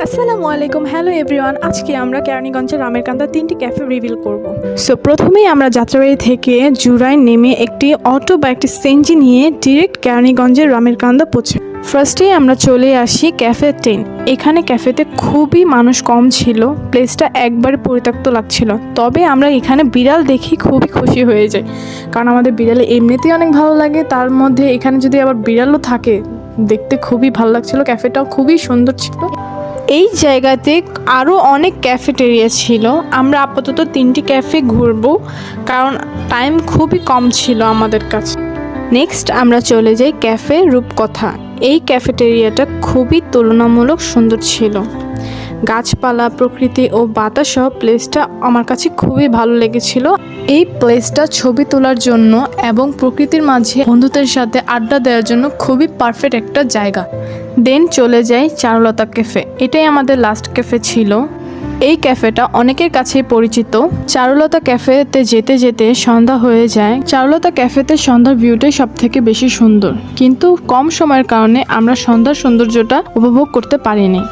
আসসালামু আলাইকুম, hello everyone. আজকে আমরা কেরানীগঞ্জের রামের কান্দা 3টি ক্যাফে রিভিল করব। সো প্রথমেই আমরা যাত্রাবাড়ি থেকে জুরায় নেমে একটি অটো বা একটি সিএনজি নিয়ে ডিরেক্ট কেরানীগঞ্জের রামের কান্দা পৌঁছাই। ফার্স্টেই আমরা চলে আসি ক্যাফে 10। এখানে ক্যাফেতে খুবই মানুষ কম ছিল, প্লেসটা একবারে পরিত্যক্ত লাগছিল। তবে আমরা এখানে বিড়াল দেখি খুবই খুশি হয়ে যাই, কারণ আমাদের বিড়ালে এমনিতেই অনেক ভালো লাগে, তার মধ্যে এখানে যদি আবার বিড়ালও থাকে দেখতে খুবই ভালো লাগছিল। ক্যাফেটাও খুবই সুন্দর ছিল। এই জায়গাতে আরও অনেক ক্যাফেটেরিয়া ছিল। আমরা আপাতত 3টি ক্যাফে ঘুরবো, কারণ টাইম খুবই কম ছিল আমাদের কাছে। নেক্সট আমরা চলে যাই ক্যাফে রূপকথা। এই ক্যাফেটেরিয়াটা খুবই তুলনামূলক সুন্দর ছিল। গাছপালা, প্রকৃতি ও বাতাস সহ প্লেসটা আমার কাছে খুবই ভালো লেগেছিল। এই প্লেসটা ছবি তোলার জন্য এবং প্রকৃতির মাঝে বন্ধুদের সাথে আড্ডা দেওয়ার জন্য খুবই পারফেক্ট একটা জায়গা। দেন চলে যাই চারুলতা ক্যাফে। এটাই আমাদের লাস্ট ক্যাফে ছিল। এই ক্যাফেটা অনেকের কাছেই পরিচিত। চারুলতা ক্যাফেতে যেতে যেতে সন্ধ্যা হয়ে যায়। চারুলতা ক্যাফেতে সন্ধ্যার ভিউটাই সব থেকে বেশি সুন্দর, কিন্তু কম সময়ের কারণে আমরা সন্ধ্যার সৌন্দর্যটা উপভোগ করতে পারিনি।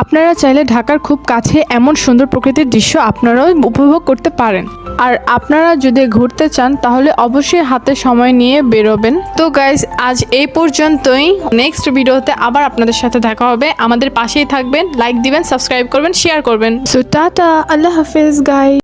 আপনারা চাইলে ঢাকার খুব কাছে এমন সুন্দর প্রকৃতির দৃশ্য আপনারাও উপভোগ করতে পারেন। আর আপনারা যদি ঘুরতে চান তাহলে অবশ্যই হাতে সময় নিয়ে বেরোবেন। তো গাইজ, আজ এই পর্যন্তই। নেক্সট ভিডিওতে আবার আপনাদের সাথে দেখা হবে। আমাদের পাশেই থাকবেন, লাইক দিবেন, সাবস্ক্রাইব করবেন, শেয়ার করবেন। সো টাটা, আল্লাহ হাফেজ গাইজ।